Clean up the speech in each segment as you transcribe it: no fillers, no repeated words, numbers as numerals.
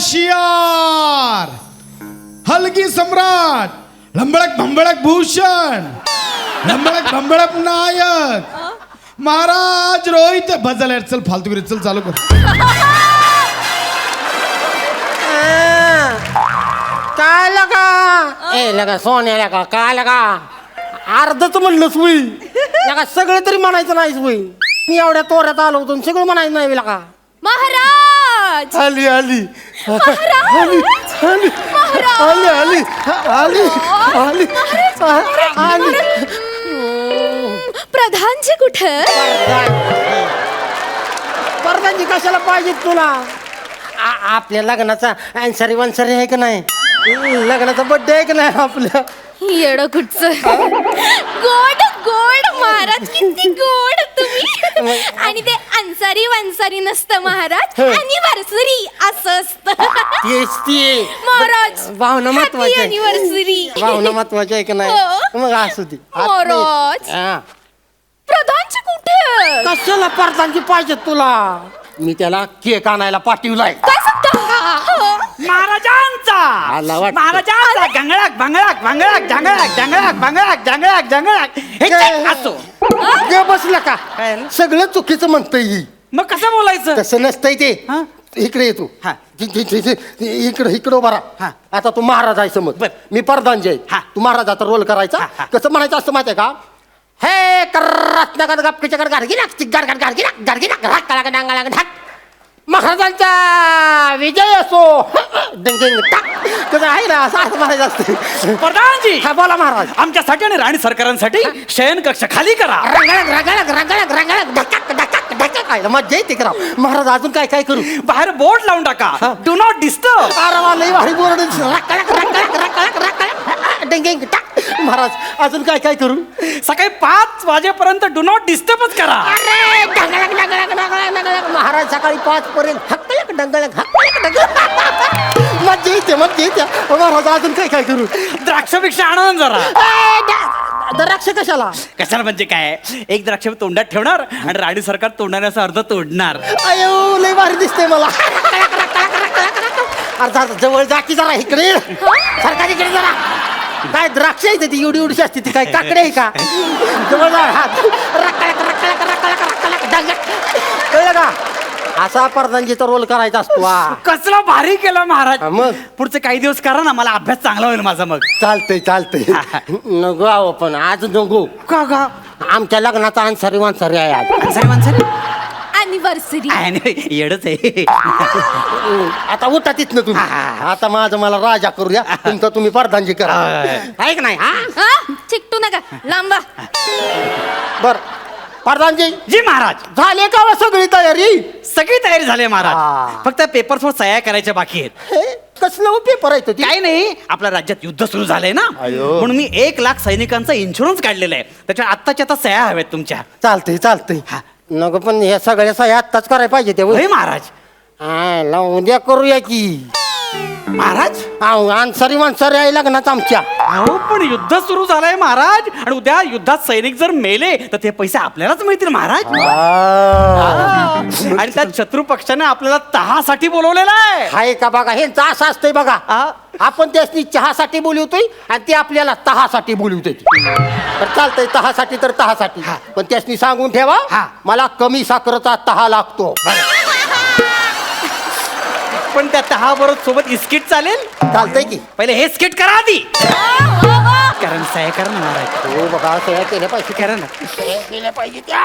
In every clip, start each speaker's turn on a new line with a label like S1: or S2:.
S1: शियार, हलगी सम्राट, लंबळक भंबळक भूषण, लंबळक भंबळक नायक, महाराज रोहित भजल यार, चल फालतू चल चालू कर.
S2: काय लगा ए लगा सोन्या लगा काय लगा अर्धच म्हणलंच होई लगा सगळं तरी म्हणायचं नाहीच होई. मी एवढ्या तोऱ्यात आलो होतो सगळं म्हणायचं नाही लगा.
S3: महाराज
S2: आली आली
S3: महाराज
S2: आली आली आली आली आली आली.
S3: प्रधानजी कुठे?
S2: परदांची कशाला पाहिजे तुला? आपल्या लग्नाचा अन्सरी वन्सरी आहे का नाही? लग्नाचा बर्थडे आहे का नाही आपल्या?
S3: येड कुठचं गोड गोड महाराज, किती गोड तुम्ही. आणि ते अन्सारी वन्सारी नसतं महाराज, अॅनिव्हर्सरी असं असतं.
S2: तेच ते
S3: महाराज
S2: भावना महत्वाची आहे.
S3: अॅनिव्हर्सरी
S2: भावना महत्वाची आहे का नाही?
S3: हो.
S2: मग असू दे.
S3: महाराज
S2: हा.
S3: प्रधानजी कुठे?
S2: कशाला परदांची पाहिजे तुला? मी त्याला केक आणायला पाठवलाय.
S3: काय सांगता?
S4: महाराजांचा
S2: आला वाटतं.
S4: महाराजांचा गंगळाक भंगळाक भंगळाक जंगळाक जंगळाक भंगळाक जंगळाक जंगळाक हे काय असो.
S2: गे बसला का?
S4: काय ना?
S2: सगळं चुकीचं म्हणतंय ही.
S4: मग कसं बोलायचं?
S2: तसं नसतंय ते.
S4: हा?
S2: इकडे येतो.
S4: हा.
S2: इकडे इकडे उभा राहा.
S4: हा.
S2: आता तू महाराज आहे समज.
S4: बर.
S2: मी प्रधानजी आहे.
S4: हा.
S2: तू महाराजाचा रोल करायचा.
S4: हा.
S2: कसं म्हणायचं असतं माहितीये का? हे करत गपकीच्या गाडगी महाराजांचा विजय असो. डिंग टाक. कसं आहे ना असं असं म्हणायचं असतं.
S4: प्रधानजी
S2: हा बोला महाराज.
S4: आमच्यासाठी आणि राणी सरकारांसाठी शयन कक्ष खाली करा.
S2: रंगळक रंगळक रंगळक रंगळक धकाक धकाक धकाक काय मजा येते करा. महाराज अजून काय काय करू?
S4: बाहेर बोर्ड लावून टाका, डू नॉट डिस्टर्ब.
S2: अरे वा लई भारी बोर्ड. रंगळक रंगळक रंगळक रंगळक डिंग टाक. महाराज अजून काय काय करू?
S4: सकाळी 5 वाजेपर्यंत डू नॉट डिस्टर्बच करा.
S2: अरे डंगळक डंगळक डंगळक डंगळक. महाराज सकाळी 5 पर्यंत हक्कलक डंगळक हक्कलक डंगळक. मजा येते मजा येते. महाराज अजून काय काय करू?
S4: द्राक्षापेक्षा आणा ना जरा.
S2: द्राक्ष कशाला?
S4: कशाला म्हणजे काय? एक द्राक्ष तोंडात ठेवणार आणि राणी सरकार तोंडाने अर्ध तोडणार.
S2: अयो लय भारी दिसते मला. अरे जवळ जा की जरा इकडे. सरकार इकडे जरा. काय द्राक्ष आहे ती एवढी एवढी असते ती काय काकडे आहे का? जवळ जा. हात रक्कळक रक्कळक रक्कळक रक्कळक डंगळक. कळलं का? असा प्रधानजीचा रोल करायचा असतो.
S4: कसला भारी केला महाराज.
S2: मग
S4: पुढचे काही दिवस करा ना, मला अभ्यास चांगला होईल माझा. मग
S2: चालतंय चालतंय. नको आहो पण आज नको.
S4: का गा?
S2: आमच्या लग्नाचा अन्सारी वान्सारी आहे आज.
S4: साहेबांसाठी
S3: अॅनिव्हर्सरी.
S4: येडच आहे.
S2: आता उठा तिथनं तुम्ही. आता माझं मला राजा करूया. तुमचं तुम्ही प्रधानजी करा. आहे का नाही? हा
S3: चिकटू नका, लांबा.
S2: बर प्रधानजी
S4: जी महाराज,
S2: झाले का वा सगळी तयारी?
S4: सगळी तयारी झाली आहे महाराज.
S2: हा.
S4: फक्त पेपरवर सह्या करायच्या बाकी आहेत.
S2: हे कसलं पेपर आहे ते?
S4: काही नाही, आपल्या राज्यात युद्ध सुरू झालंय ना,
S2: अयो.
S4: म्हणून मी 1,00,000 सैनिकांचा इन्शुरन्स काढलेला आहे. त्याच्या आत्ताच्या आता सह्या हव्यात तुमच्या.
S2: चालतंय चालतंय.
S4: हा.
S2: नको पण हे सगळ्या सह्या आत्ताच करायला पाहिजे ते.
S4: होय महाराज.
S2: उद्या करूया की
S4: महाराज
S2: अन्सारी वान्सारी आहे लग्नात आमच्या.
S4: अहो पण युद्ध सुरू झालंय महाराज, आणि उद्या युद्धात सैनिक जर मेले तर ते पैसे आपल्यालाच मिळतील महाराज. आणि त्या शत्रू पक्षाने आपल्याला तहासाठी बोलवलेलं आहे.
S2: हाय का बघा हे असं असतंय बघा. आपण त्यासनी चहासाठी बोलवतोय आणि ते आपल्याला तहासाठी बोलवतोय. तर चालतंय तहासाठी तर तहासाठी. पण त्यासनी सांगून ठेवा मला कमी साखरेचा तहा लागतो.
S4: पण त्या तहाबरोबर सोबत इस्किट चालेल?
S2: चालतंय की.
S4: पहिले हे स्किट करा आधी. कारण सह्या करा ना महाराज.
S2: हो बघा सह्या केल्या पाहिजे.
S4: करा ना.
S2: सह्या केल्या पाहिजे त्या.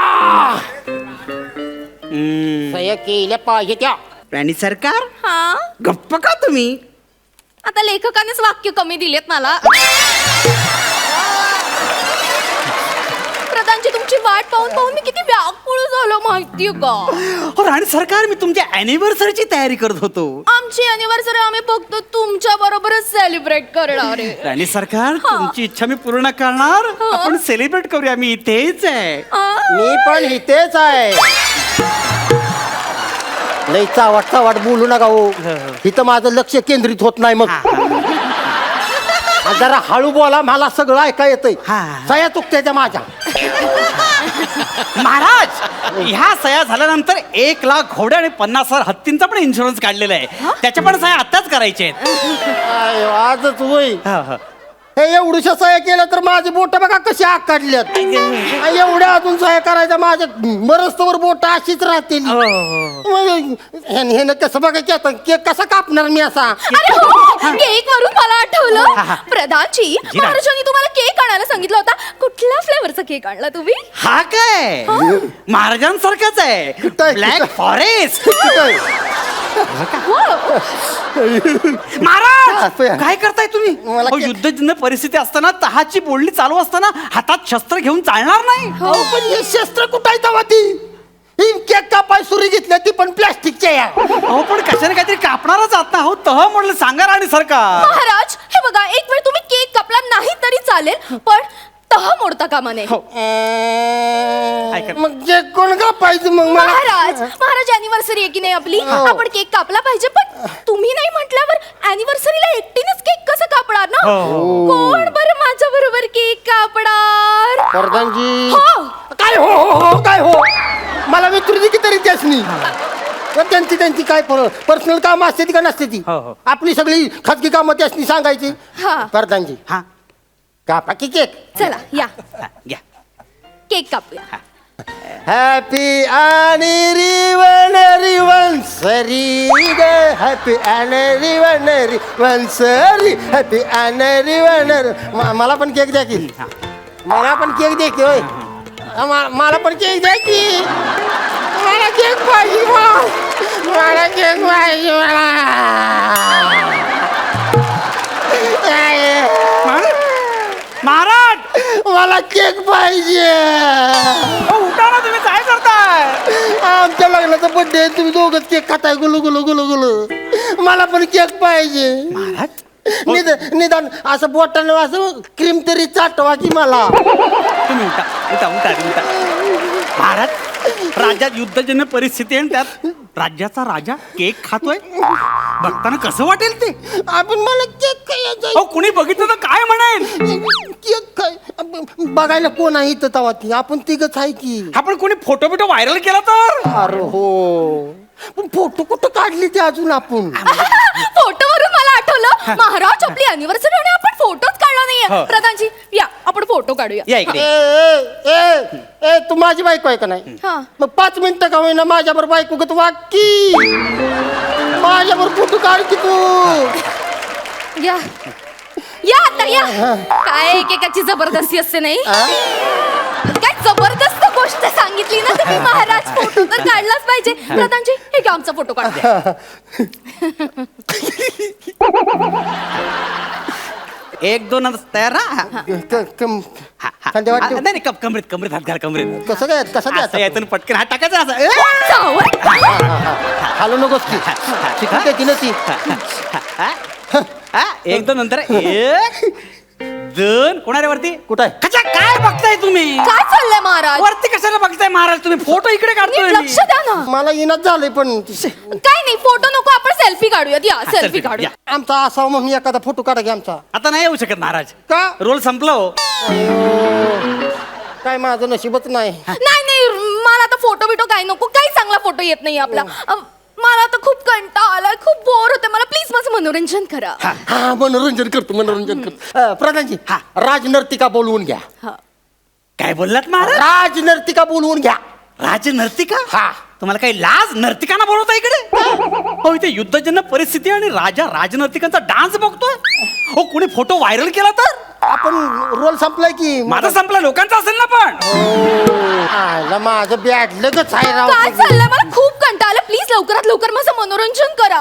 S2: सह्या केल्या पाहिजे त्या.
S4: राणी सरकार
S3: हा,
S4: गप्प का तुम्ही?
S3: आता लेखकानेच वाक्य कमी दिलेत मला. प्रधानजी तुमची वाट पाहून पाहून मी किती व्याकुळ झालो माहितीये का?
S4: हो राणी सरकार, मी तुमच्या अॅनिव्हर्सरीची तयारी करत होतो.
S3: आमची अॅनिव्हर्सरी आम्ही फक्त तुमच्या बरोबरच सेलिब्रेट करणार आहे.
S4: राणी सरकार, तुमची इच्छा मी पूर्ण करणार. आपण सेलिब्रेट करूया. मी इथेच आहे.
S2: मी पण इथेच आहे. लई चावाट चावाट बोलू नका हो. इथं माझं लक्ष केंद्रित होत नाही. मग जरा हळू बोला, मला सगळं ऐका येतंय. सह्या चुकत्याच्या माझ्या.
S4: महाराज ह्या सह्या झाल्यानंतर 1,00,000 घोडे आणि 50,000 हत्तींचा पण इन्शुरन्स काढलेला आहे. त्याच्या पण सह्या आत्ताच करायचे आहेत.
S2: आजच होय.
S4: हा, हा.
S2: हे एवढ्या सह्या केल्या तर माझी बोट बघा कशी आग काढल्यात. एवढ्या अजून सह्या करायच्या माझ्या मरस्तवर बोट अशीच राहतील. हे कसं बघा की केक कसा कापणार मी असा.
S3: अरे हो, केक वरून मला आठवलं. प्रधानजी, महाराजांनी तुम्हाला केक आणायला सांगितलं होता. कुठल्या फ्लेवरचा केक आणला तुम्ही?
S4: हा काय महाराजांसारखाच आहे.
S2: कुठं-
S4: ब्लॅक
S2: कुठं-
S4: फॉरेस्ट.
S3: हो.
S4: महाराज
S2: असं-
S4: काय करताय तुम्ही?
S2: मला
S4: अहो,
S2: केक-
S4: युद्धजन्य परिस्थिती असताना तहाची बोलणी चालू असताना हातात शस्त्र घेऊन चालणार नाही.
S2: अहो, पण हे शस्त्र कुठं आहे तेव्हा ती ही केक कापाय सुरी घेतल्या ती पण प्लॅस्टिकच्या या.
S4: अहो पण कशाने काहीतरी कापणारच आहात ना. हो तह म्हणलं सांगा राणी सरकार.
S3: महाराज, हे बघा, एक वेळ तुम्ही केक कापला नाही तरी चालेल, पण तह मोडता कामा नये.
S2: मग जे कोण कापायचं मग मला
S3: महाराज अॅनिव्हर्सरी आहे की नाही आपली, आपण केक कापला पाहिजे. पण तुम्ही नाही म्हटल्यावर अॅनिव्हर्सरीला एकटीनेच केक कसं कापणार ना? कोण बरं माझ्या बरोबर केक कापणार?
S2: प्रधानजी
S3: हो.
S2: काय हो हो हो काय हो मला विचारू दे की तरी त्यासनी. त्यांची त्यांची काय पर्सनल काम असते ती का नसते ती.
S4: हो, हो.
S2: आपली सगळी खाजगी कामं त्यासनी सांगायची.
S3: हा.
S2: प्रधानजी
S4: हा
S2: कापा की केक.
S3: चला या
S4: हा, घ्या.
S3: केक कापूया.
S2: हॅपी ॲनिव्हर्सरी वन्सरी हॅपी ॲनिव्हर्सरी वन्सरी हॅपी ॲनिव्हर्सरी. मला पण केक द्या की. मला पण केक द्या की होय. मला पण केक द्या की. मला केक पाहिजे. मला केक पाहिजे.
S4: महाराज
S2: मला केक पाहिजे.
S4: अहो, उठा ना तुम्ही. काय करताय?
S2: आमच्या लग्नाचा बर्थडे तुम्ही दोघंच केक खाताय गुलू गुलू गुलू गुलू. मला पण केक पाहिजे.
S4: महाराज
S2: निदान असं बोटानं असं क्रीम तरी चाटवा की मला.
S4: तुम्ही उठा उठा उठा उठा. महाराज राज्यात युद्धजन्य परिस्थिती आहे आणि त्यात राज्याचा राजा केक खातोय. बघताना कसं वाटेल ते?
S2: आपण मला केक खायचा.
S4: अहो कुणी बघितलं तर काय म्हणेल?
S2: केक खाय बघायला कोण आहे इथं तवा ती आपण तिघच आहे की.
S4: आपण कोणी फोटो बिटो व्हायरल केला तर?
S2: अरे हो पण फोटो कुठं काढली ते अजून आपण.
S3: फोटो वरून मला आठवलं, महाराज आपली अॅनिव्हर्सरी आणि आपण फोटोच काढला नाहीये. प्रधानजी या आपण फोटो काढूया.
S4: या
S2: ए
S4: इकडे.
S2: ए ए ए तू माझी बायको आहे का नाही?
S3: हा.
S2: मग 5 मिनिटं का होईना माझ्यावर बायको गत वाग की. माझ्यावर फोटो काढ की तू.
S3: या या आता या. काय एकेकाची जबरदस्ती असते नाही. काय जबरदस्त गोष्ट सांगितली ना तुम्ही महाराज. फोटो तर काढलाच पाहिजे. प्रधानजी हे घ्या आमचा फोटो काढ.
S4: एक दोन तयार ना. हा,
S2: खांद्यावर
S4: हा,
S2: ठेव.
S4: नाही नाही, कमरेत कमरेत हात घाल कमरेत.
S2: कसं काय कसं
S4: असं
S2: काय
S4: यातून पटकन हात टाकायचा असं.
S2: हालू नकोस की. शिकवते की नाही ती.
S4: हा, एक दोन नंतर 1 2. कोणारे वरती?
S2: कुठं आहे?
S4: कशा काय बघताय तुम्ही?
S3: काय चाललंय महाराज?
S4: वरती कशाला बघताय महाराज तुम्ही? फोटो इकडे काढतोय
S3: नीट
S4: मी.
S3: लक्ष द्या ना.
S2: मला इनाच झालंय पण
S3: काय नाही, फोटो नको, आपण सेल्फी काढूयात. या सेल्फी
S4: selfie
S3: काढूया.
S2: आमचा असावा म्हणून एखादा फोटो काढा की आमचा.
S4: आता नाही येऊ शकत महाराज.
S2: का
S4: रोल संपलो.
S2: काय माझं नशीबच नाही.
S3: नाही नाही, मला आता फोटो बिटो काय नको. काही चांगला फोटो येत नाही आपला. मला आता खूप कंटाळा आलाय, खूप बोर होते. मला प्लीज माझं मनोरंजन करा.
S2: हा मनोरंजन करतो मनोरंजन करतो. प्रधानजी राजनर्तिका बोलवून घ्या.
S4: काय बोललात महाराज?
S2: राजनर्तिका बोलवून घ्या.
S4: राजनर्तिका?
S2: हा.
S4: तुम्हाला काही लाज नर्तिकांना बोलवता इकडे? हो इथे युद्धजन्य परिस्थिती आणि राजा राजनर्तिकांचा डान्स बघतोय. हो कुणी फोटो व्हायरल केला तर?
S2: आपण रोल संपलाय की.
S4: माझा संपला, लोकांचा असेल ना पण.
S2: आला माझं बॅडलगच आहे राव.
S3: काय चाललंय? मला खूप कंटाळा आला. प्लीज लवकरात लवकर माझं मनोरंजन करा.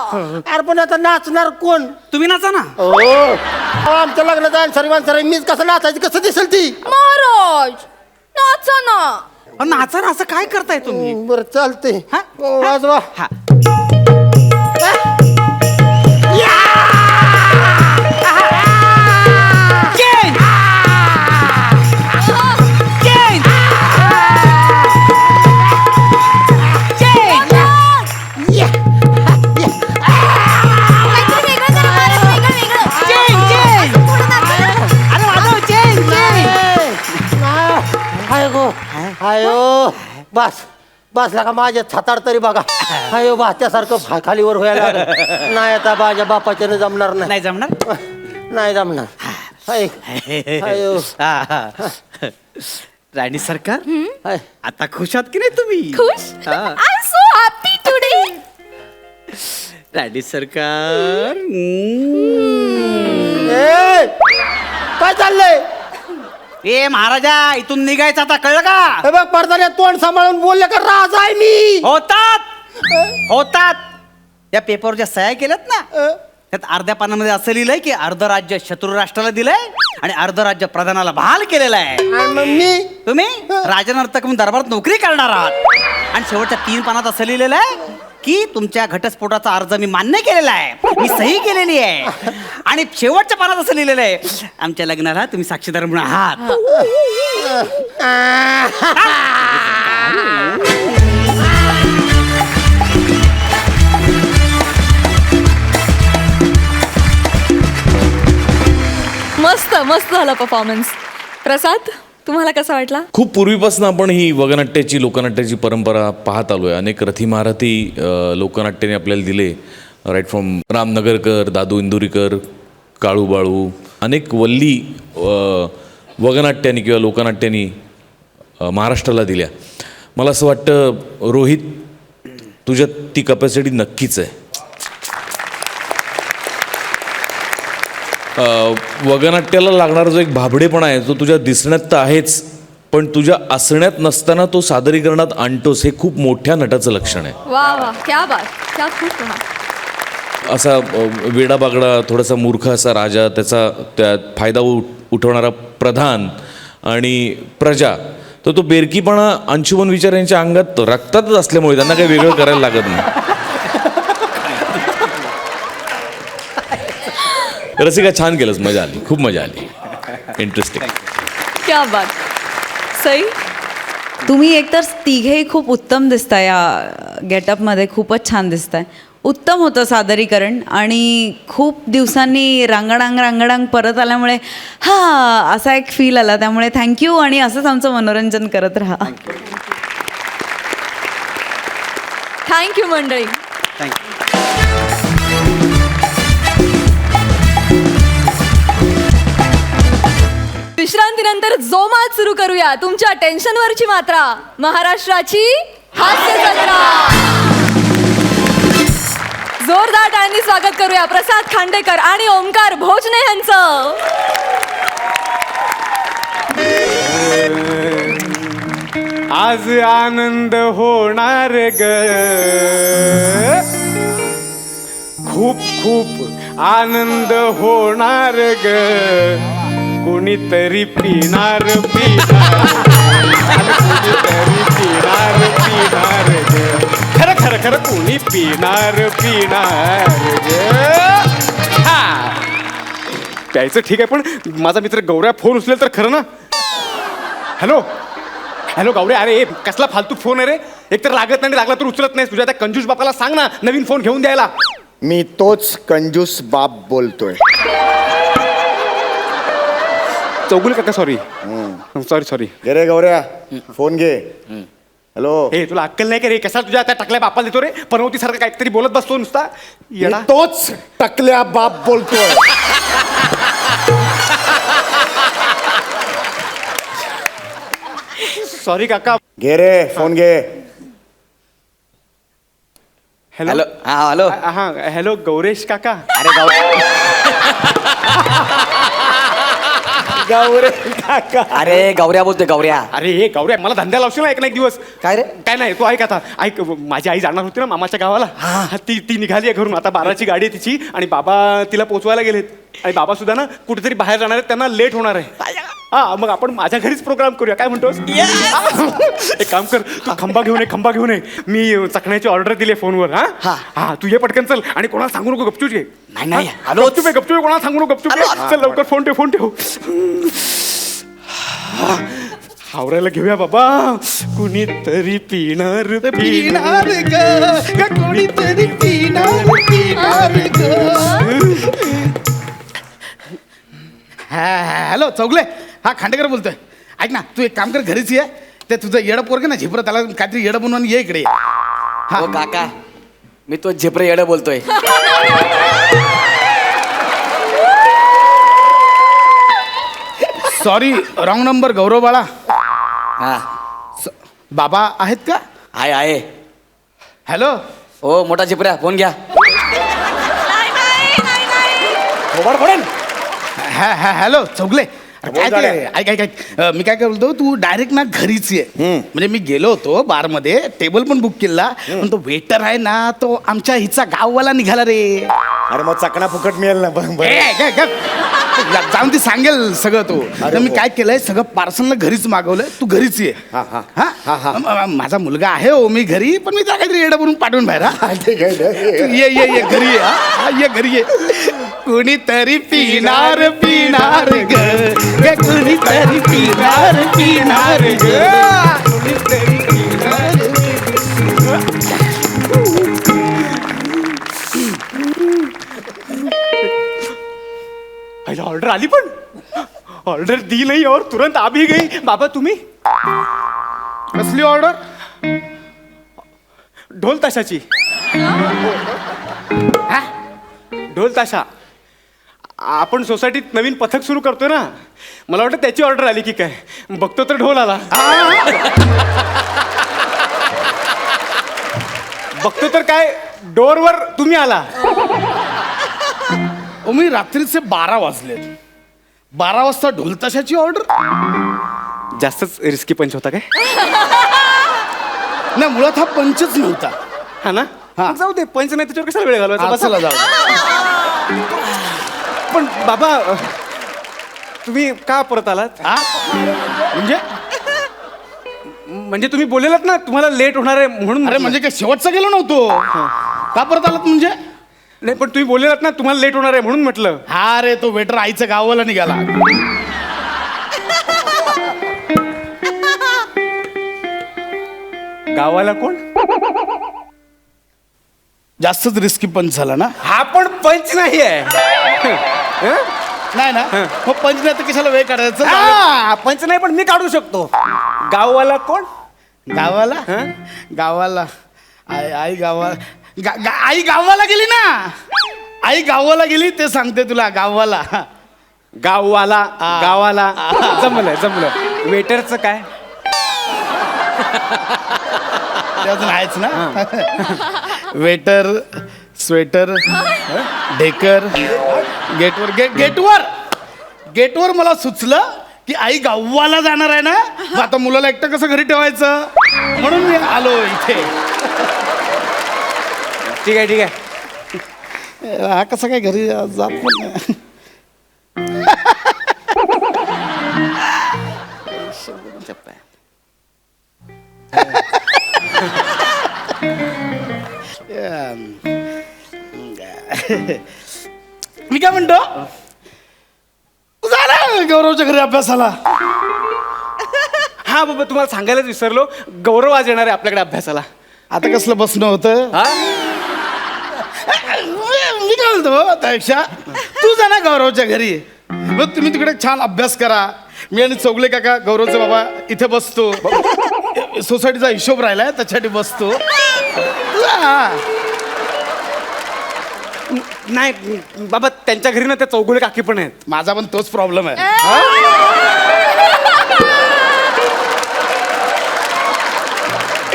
S2: अरे पण आता नाचणार कोण?
S4: तुम्ही नाचा ना.
S2: आमच्या लग्नाचा अन्सरी वान्सरी मीच कसं नाचायची कसं दिसेल ती?
S3: महाराज नाचा ना.
S4: अहो, नाचा ना. असं काय करताय तुम्ही?
S2: बरं चालतंय.
S4: हा?
S2: वाजवा.
S4: हा. Change! Change! Change!
S3: काहीतरी वेगळं करा महाराज, वेगळं वेगळं.
S4: Change! Change!
S3: असं थोडं नाचा.
S4: अरे वाजव. Change! Change!
S2: हाय गो हायो बस बसला का माझ्या छाताड तरी बघा अयो भात्यासारखं खालीवर व्हायला लागलं. नाही आता माझ्या बापाच्यानं जमणार नाही
S4: नाही जमणार.
S2: नाही जमणार हाय. अयो.
S4: राणी सरकार
S2: हाय.
S4: आता खुश आहात की नाही तुम्ही?
S3: खुश
S4: हा.
S3: I am so happy today.
S4: राणी सरकार
S2: ए, काय चाललंय?
S4: ए महाराजा इथून निघायचं आता, कळलं का?
S2: हे बघ पडदाने तोंड सांभाळून बोलले का राजा आहे मी.
S4: होतात. या पेपरच्या सह्या केल्यात ना, त्यात अर्ध्या पानामध्ये असं लिहिलंय की अर्ध राज्य शत्रू राष्ट्राला दिलंय आणि अर्ध राज्य प्रधानाला बहाल केलेलं आहे.
S2: आणि मग मी
S4: तुम्ही राजनर्तक म्हणून दरबारात नोकरी करणार आहात. आणि शेवटच्या 3 पानात असं लिहिलेलं आहे की तुमच्या घटस्फोटाचा अर्ज मी मान्य केलेला आहे, मी सही केलेली आहे. आणि शेवटच्या पानात असं लिहिलेलं आहे आमच्या लग्नाला तुम्ही साक्षीदार म्हणून आहात.
S3: मस्त मस्त झाला परफॉर्मन्स. प्रसाद तुम्हाला कसा वाटला?
S5: खूप पूर्वीपासून आपण ही वगनाट्याची लोकनाट्याची परंपरा पाहत आलो आहे. अनेक रथी महारथी लोकनाट्याने आपल्याला दिले, राईट फ्रॉम रामनगरकर, दादू इंदुरीकर, काळू बाळू, अनेक वल्ली वगनाट्यांनी किंवा लोकनाट्यांनी महाराष्ट्राला दिल्या. मला असं वाटतं रोहित, तुझ्यात ती कपॅसिटी नक्कीच आहे. वगनाट्याला लागणारा जो एक भाबडेपणा आहे तो तुझ्या दिसण्यात तर आहेच, पण तुझ्या असण्यात नसताना तो सादरीकरणात आणतोस, हे खूप मोठ्या नटाचं लक्षण आहे.
S3: वा वा, क्या बात, क्या खूप रहा.
S5: असा वेडा बागडा, थोडासा मूर्ख असा राजा, त्याचा त्यात फायदा उठवणारा प्रधान आणि प्रजा, तर तो बेरकीपणा अंशुमन विचार यांच्या अंगात रक्तातच असल्यामुळे त्यांना काही वेगळं करायला लागत नाही. रसिका छान केलंस, मजा आली, खूप मजा आली, इंटरेस्टिंग.
S3: क्या बात. सई
S6: तुम्ही एकतर तिघेही खूप उत्तम दिसताय या गेटअपमध्ये, खूपच छान दिसताय. उत्तम होतं सादरीकरण आणि खूप दिवसांनी रांगडांग परत आल्यामुळे असा एक फील आला. त्यामुळे थँक्यू आणि असंच आमचं मनोरंजन करत राहा.
S3: थँक्यू मंडळी. विश्रांतीनंतर जोमात सुरू करूया तुमच्या टेन्शनवरची मात्रा, महाराष्ट्राची हास्य जत्रा. जोरदार टाळ्यांनी स्वागत करूया प्रसाद खांडेकर आणि ओमकार भोजने यांचं.
S7: आज आनंद होणार ग, खूप खूप आनंद होणार ग, कोणीतरी पिणार पिणार, कोणीतरी पिणार पिणार ग, खरं खरं खरं कोणी पिणार पिणार ग. प्यायचं ठीक आहे, पण माझा मित्र गौऱ्या फोन उचलेल तर खरं ना. हॅलो हॅलो गौऱ्या, अरे कसला फालतू फोन आहे रे, एकतर लागत नाही, लागला तर उचलत नाही. तुझ्या त्या कंजूस बापाला सांग ना नवीन फोन घेऊन द्यायला.
S8: मी तोच कंजूस बाप बोलतोय.
S7: चौगुल काका, सॉरी सॉरी सॉरी.
S8: घे रे गौऱ्या, फोन घे. हॅलो,
S7: हे तुला अक्कल नाही का रे, कसा तुझ्या त्या टाकल्या बापाला देतो रे, पनवती सारखं काहीतरी बोलत बसतो नुसता
S8: मी
S7: येडा.
S8: तोच टकल्या बाप बोलतोय.
S7: सॉरी काका.
S8: घे रे फोन घे.
S7: Hello
S4: hello.
S7: हा हॅलो गौरेश काका.
S4: अरे
S7: गौरे काका.
S4: अरे गौऱ्या बोलतोय, गौऱ्या.
S7: अरे हे गौऱ्या, मला धंद्या लावशील ना एक ना एक दिवस.
S4: काय रे?
S7: काय नाही, तू ऐक आता, ऐक. माझी आई जाणार होती ना मामाच्या गावाला, ती निघाली आहे घरून. आता 12ची गाडी आहे तिची आणि बाबा तिला पोचवायला गेलेत. आणि बाबा सुद्धा ना कुठेतरी बाहेर जाणार आहेत, त्यांना लेट होणार आहे. हा, मग आपण माझ्या घरीच प्रोग्राम करूया, काय म्हणतोस? एक काम कर, तू खंबा घेऊन ये. मी चकण्याची ऑर्डर दिली फोनवर. हा तू ये पटकन, चल. आणि कोणाला सांगू नको, गपचूप ये.
S4: नाही,
S7: गपचूप कोणाला सांगू नको, गपचूप ये. चल लवकर, फोन ठेव. हावरायला घेऊया बाबा. कुणीतरी पिणार पिणार ग, कुणीतरी पिणार ग.
S1: हॅलो चौगले, हा खांडेकर बोलतोय. ऐक ना, तू एक काम कर, घरीच ये. ते तुझं येडं पोरग ना झिपर त्याला काहीतरी येडं बनवून ये इकडे हा
S9: हो काका मी तो झेपरे येडं बोलतोय.
S1: सॉरी रॉंग नंबर गौरव बाळा.
S9: हा
S1: बाबा आहेत का?
S9: आहे.
S1: हॅलो
S9: हो मोठा झेपऱ्या फोन घ्या.
S8: थोबाड फोडेन.
S1: हॅलो चौगले काय ते ऐक ऐक ऐक मी काय बोलतो तू डायरेक्ट ना घरीच ये. म्हणजे मी गेलो होतो बार मध्ये टेबल पण बुक केला पण तो वेटर आहे ना तो आमच्या हिचा गाववाला निघाला रे.
S8: अरे मग चकना फुकट मिळेल ना बरं.
S1: जाऊन ती सांगेल सगळं तो. तर मी काय केलंय सगळं पार्सलला घरीच मागवलंय तू घरीच ये. हा माझा मुलगा आहे हो मी घरी पण मी त्याला काहीतरी येडं बनवून पाठवून बाहेर.
S8: ठीक आहे
S1: तू ये घरी ये. हा ये घरी ये. कुणीतरी पिणार ग कुणीतरी पिणार ग कुणीतरी
S7: ऑर्डर आली पण ऑर्डर दी नाही और तुरंत आ भी गई. बाबा तुम्ही
S1: कसली ऑर्डर?
S7: ढोल ताशाची. ढोल ताशा आपण सोसायटीत नवीन पथक सुरू करतोय ना मला वाटतं त्याची ऑर्डर आली की काय बघतो तर ढोल आला. बघतो तर काय डोरवर तुम्ही आला.
S1: मी रात्रीचे 12 वाजले 12 वाजता ढोल ताशाची ऑर्डर.
S7: जास्तच रिस्की पंच होता काय
S1: नाही मुळात हा पंचच नव्हता.
S7: हा ना
S1: हा.
S7: जाऊ दे पंच नाही त्याच्यावर कशाला वेळ घालवायचा.
S1: हा,
S7: बसा.
S1: चला जाऊ.
S7: पण बाबा तुम्ही का परत आलात.
S1: हा? म्हणजे
S7: म्हणजे तुम्ही बोललेलात ना तुम्हाला लेट होणार आहे म्हणून.
S1: अरे म्हणजे काय शेवटचा गेलो नव्हतो का परत आलात म्हणजे.
S7: नाही पण तुम्ही बोललेलात ना तुम्हाला लेट होणार आहे म्हणून म्हटलं.
S1: हा रे तो वेटर आईचं गावाला निघाला.
S7: गावाला कोण.
S1: जास्तच रिस्की पंच झाला ना.
S7: हा पण पंच नाही आहे.
S1: नाही ना मग पंच नाही तर कशाला वेळ काढायचं.
S7: हा, पंच नाही पण मी काढू शकतो. गाववाला कोण.
S1: गावाला गावाला आई आई गावाला गेली ना. आई गावाला गेली ते सांगते तुला. गावाला
S7: गाववाला गावाला जमलं वेटरचं काय.
S1: ते अजून आहेच ना. वेटर स्वेटर ढेकर गेटवर मला सुचलं की आई गावाला जाणार आहे ना मग आता मुलाला एकटं कसं घरी ठेवायचं म्हणून मी आलो इथे.
S7: ठीक आहे
S1: हा कसं काय घरी जात पण नाही. मी काय म्हणतो झाला गौरवच्या घरी अभ्यासाला.
S7: हा बाबा तुम्हाला सांगायलाच विसरलो गौरव आज येणार आहे आपल्याकडे अभ्यासाला.
S1: आता कसलं बसणं होतं.
S7: हा
S1: मी काय बोलतो त्यापेक्षा तू जा ना गौरवच्या घरी. मग तुम्ही तिकडे छान अभ्यास करा. मी आणि चौगले काका गौरवचे बाबा इथे बसतो. सोसायटीचा हिशोब राहिलाय त्याच्यासाठी बसतो.
S7: नाही बाबा त्यांच्या घरी ना त्या चौगुले काकी पण आहेत.
S1: माझा पण तोच प्रॉब्लेम आहे.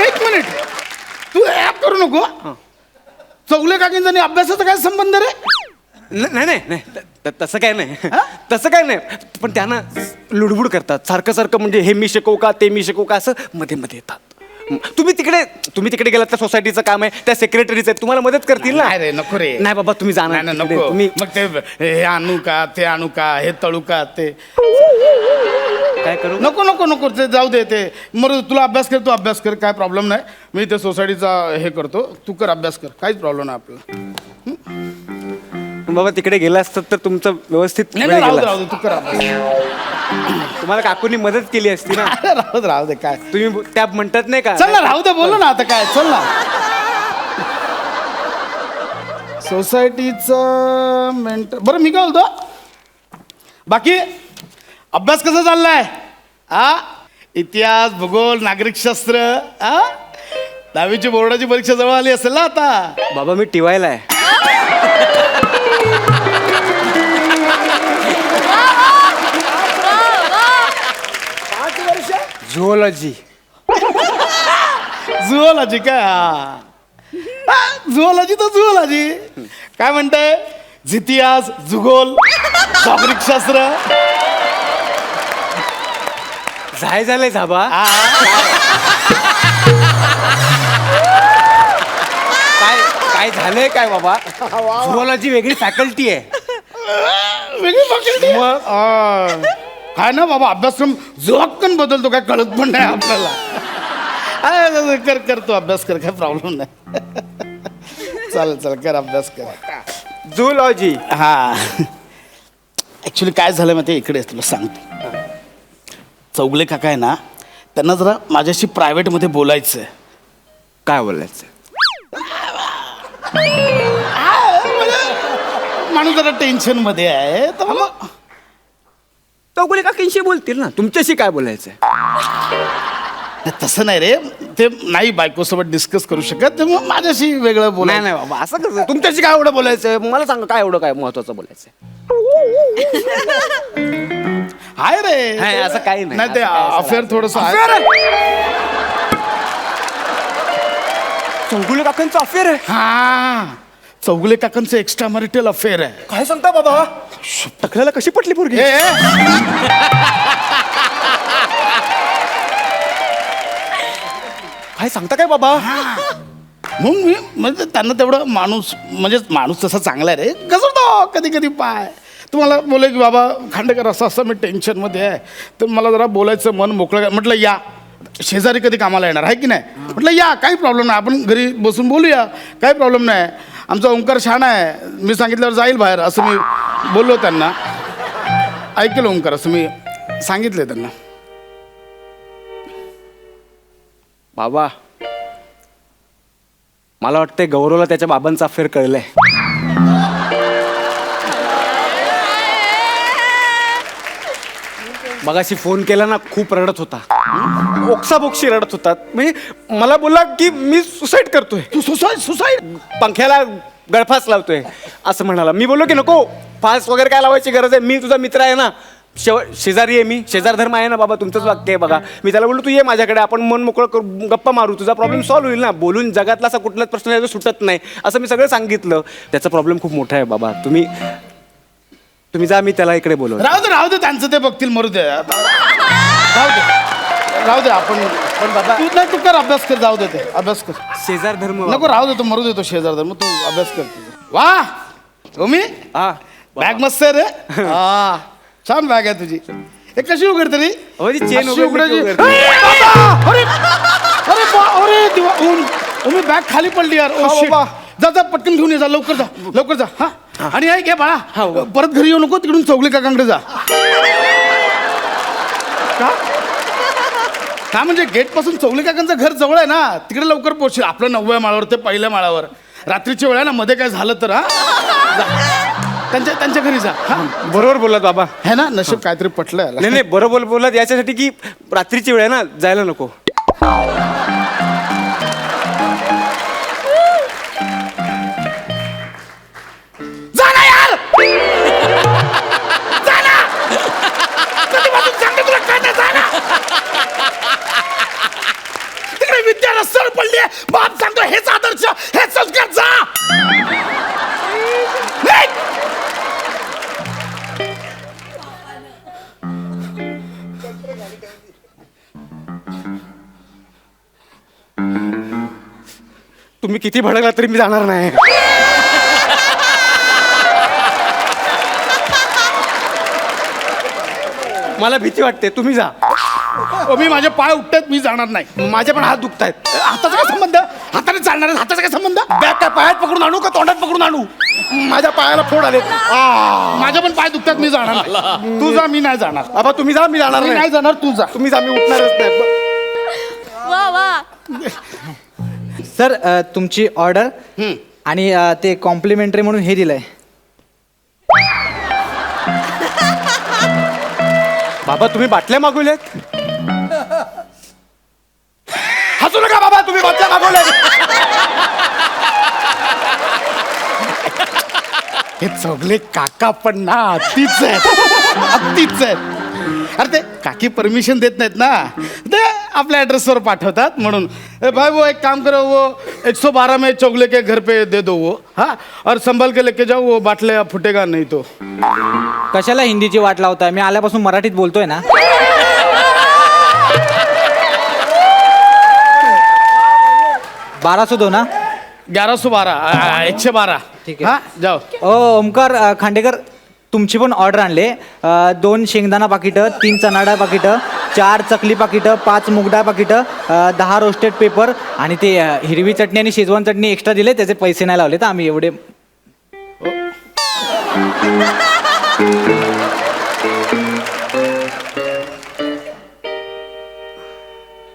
S1: एक मिनिट तू ऍप करू नको. चौगले काकींचा अभ्यासाचा काय संबंध रे.
S7: नाही तसं काय नाही पण त्यांना लुडबुड करतात सारखं म्हणजे हे मी शिकवू का ते मी शिकवू का असं मध्ये येतात. तुम्ही तिकडे गेलात त्या सोसायटीचं काम आहे त्या सेक्रेटरीचं आहे तुम्हाला मदत करतील ना.
S1: नाही रे नको रे.
S7: नाही बाबा तुम्ही जाणार
S1: नाही,
S7: तिकडे.
S1: नको
S7: तुम्ही
S1: मग ते हे आणू का ते आणू का हे तळू का ते
S7: काय करू.
S1: नको ते जाऊ दे. ते मग तुला अभ्यास कर तू अभ्यास कर काय प्रॉब्लेम नाही. मी ते सोसायटीचा हे करतो तू कर अभ्यास कर काहीच प्रॉब्लेम नाही आपल्याला.
S7: बाबा तिकडे गेला असतात तर तुमचं व्यवस्थित
S1: नाही,
S7: वेळ
S1: राहू
S7: गेला.
S1: दे तू कर अभ्यास.
S7: तुम्हाला काकूंनी मदत केली असती ना.
S1: राहू दे काय
S7: तुम्ही त्या म्हणतात नाही का
S1: चल ना राहू दे बोललो ना आता काय चल ना. सोसायटीचं मेंटर बरं मी काय बोलतो बाकी अभ्यास कसा चाललाय. हा इतिहास भूगोल नागरिकशास्त्र हा 10वीची बोर्डाची परीक्षा जवळ आली असेल ना आता.
S7: बाबा मी टिवायला आहे. झुओलॉजी.
S1: झुओलॉजी काय झुओलॉजी तर झुओलॉजी काय म्हणताय इतिहास भूगोल नागरिकशास्त्र
S7: झाय झालंय झाबा. काय काय झालंय काय बाबा. झुओलॉजी वेगळी फॅकल्टी आहे.
S1: वेगळी faculty आहे. काय ना बाबा अभ्यासक्रम जोक्कन बदलतो काय कळत पण नाही आपल्याला. कर तू अभ्यास कर काय प्रॉब्लेम नाही. चालेल कर अभ्यास कर.
S7: झुओलॉजी.
S1: हा ऍक्च्युली काय झालं माहिती इकडे तुला सांगतो. चौगले काका आहे ना त्यांना जरा माझ्याशी प्रायव्हेटमध्ये बोलायचं आहे.
S7: काय बोलायचं.
S1: माणूस जरा टेन्शन मध्ये आहे तर मग
S7: चौगुले काकींशी बोलतील ना तुमच्याशी काय बोलायचंय.
S1: तसं नाही रे ते नाही बायकोसोबत डिस्कस करू शकत ते मग माझ्याशी वेगळं
S7: नाही
S1: बोलाय.
S7: नाही बाबा असं कसं तुमच्याशी काय एवढं बोलायचंय मला सांगा काय एवढं काय महत्वाचं बोलायचंय.
S1: आहे रे
S7: नाही, असं काही नाही.
S1: नाही ते
S7: असं काय
S1: अफेअर थोडस
S7: चौगुले काकांचं अफेअर आहे.
S1: हा चौगले काकांचं एक्स्ट्रा मॅरिटल अफेअर आहे.
S7: काय सांगता बाबा. टकल्याला कशी पटली पोरगी. काय सांगता काय बाबा.
S1: म्हणून मी म्हणजे त्यांना तेवढं माणूस तसा चांगला आहे रे घसरतो कधी कधी पाय. तुम्हाला बोले की बाबा खांडेकर असं मी टेन्शनमध्ये आहे तर मला जरा बोलायचं मन मोकळं म्हटलं या शेजारी कधी कामाला येणार आहे की नाही म्हटलं या काही प्रॉब्लेम नाही आपण घरी बसून बोलूया काही प्रॉब्लेम नाही. आमचा ओंकार शहाणा आहे मी सांगितल्यावर जाईल बाहेर असं मी बोललो त्यांना. ऐकलं ओंकार असं मी सांगितलं त्यांना.
S7: बाबा मला वाटतंय गौरवला त्याच्या बाबांचा अफेअर कळलंय. मगाशी फोन केला ना खूप रडत होता. ओक्साबोक्शी रडत होता. म्हणजे मला बोलला की मी सुसाईड करतोय.
S1: तू सुसाईड
S7: पंख्याला गळफास लावतोय असं म्हणाला. मी बोललो की नको फास वगैरे काय लावायची गरज आहे. मी तुझा मित्र आहे ना शेजारी आहे मी शेजार धर्म आहे ना बाबा तुमचंच वाक्य आहे बघा. मी त्याला बोललो तू ये माझ्याकडे आपण मन मोकळं करू गप्पा मारू तुझा प्रॉब्लेम सॉल्व्ह होईल ना. बोलून जगातला असा कुठलाच प्रश्न आहे जो सुटत नाही असं मी सगळं सांगितलं. त्याचा प्रॉब्लेम खूप मोठा आहे बाबा. तुम्ही जा मी त्याला इकडे बोलव.
S1: राहू दे त्यांचं ते बघतील मरू दे. राहू दे आपण पण बाबा तू नाही तू कर अभ्यास कर जाऊ दे ते अभ्यास कर.
S7: शेजार धर्म
S1: नको राहू दे तो मरू देतो शेजार धर्म तू अभ्यास कर. वा ओमी
S7: हा
S1: बॅग मस्त आहे रे. हा छान बॅग आहे तुझी. हे कशी उघडते रे.
S7: चेन
S1: उघडायची. अरे बॅग खाली पडली यार. जा पटकन घेऊन ये जा लवकर जा हा. आणि ऐक बाळा परत घरी येऊ नको तिकडून चौगले काकांकडे जा. का म्हणजे गेट पासून चौगले काकांचं घर जवळ आहे ना तिकडे लवकर पोहोचशील. आपलं 9व्या माळावर ते पहिल्या माळावर रात्रीची वेळ आहे ना मध्ये काय झालं तर त्यांच्या घरी जा.
S7: बरोबर बोललात बाबा.
S1: है ना नशीब काहीतरी पटलं.
S7: नाही बरोबर बोललात याच्यासाठी की रात्रीची वेळ आहे ना जायला नको.
S1: जा ना यार जा ना कधीपासून सांगते तुला काय नाही जा ना. तिकडे विद्या रस्त्यावर पडली आहे. बाप सांगतो हेच आदर्श हेच संस्कार जा.
S7: तुम्ही किती भडकला तरी मी जाणार नाही. मला भीती वाटते तुम्ही जा.
S1: मी माझे पाय उठतात मी जाणार नाही.
S7: माझे पण हात दुखतायत.
S1: हाताचा काय संबंध हाताने चालणार हाताचा काय संबंध.
S7: बॅग काय पायात पकडून आणू का तोंडात पकडून आणू. माझ्या पायाला फोड आले.
S1: माझे पण पाय दुखतात मी जाणार नाही. तू जा मी नाही जाणार.
S7: बाबा तुम्ही जा मी जाणार
S1: मी
S7: नाही.
S1: नाही जाणार तू जा.
S7: तुम्ही जा मी उठणारच नाही.
S3: वा वा
S10: सर तुमची ऑर्डर आणि ते कॉम्प्लिमेंटरी म्हणून हे दिलंय.
S7: बाबा तुम्ही बाटल्या मागवल्यात. काका मागवले. हे चौगले काका पण ना अगदीच आहेत. अरे ते काकी परमिशन देत नाहीत ना, ते आपल्या ॲड्रेसवर पाठवतात म्हणून. ए भाई वो एक काम करो, वो 112 में चौगले के घर पे दे दो वो, हाँ, और संभल के लेके जाओ, वो बाटले फुटेगा नहीं तो.
S10: कशाला हिंदीची वाट लावताय? मी आल्यापासून मराठीत बोलतोय ना. 1202 ना.
S7: 1112 112.
S10: ठीक आहे.
S7: हाँ जाओ.
S10: ओमकार खांडेकर, तुमची पण ऑर्डर आणले. 2 शेंगदाणा पाकिटं, 3 चणाडा पाकिटं, 4 चकली पाकिटं, 5 मुगडाळ पाकिटं, 10 रोस्टेड पेपर आणि ते हिरवी चटणी आणि शेजवान चटणी एक्स्ट्रा दिले, त्याचे पैसे नाही लावले तर आम्ही एवढे.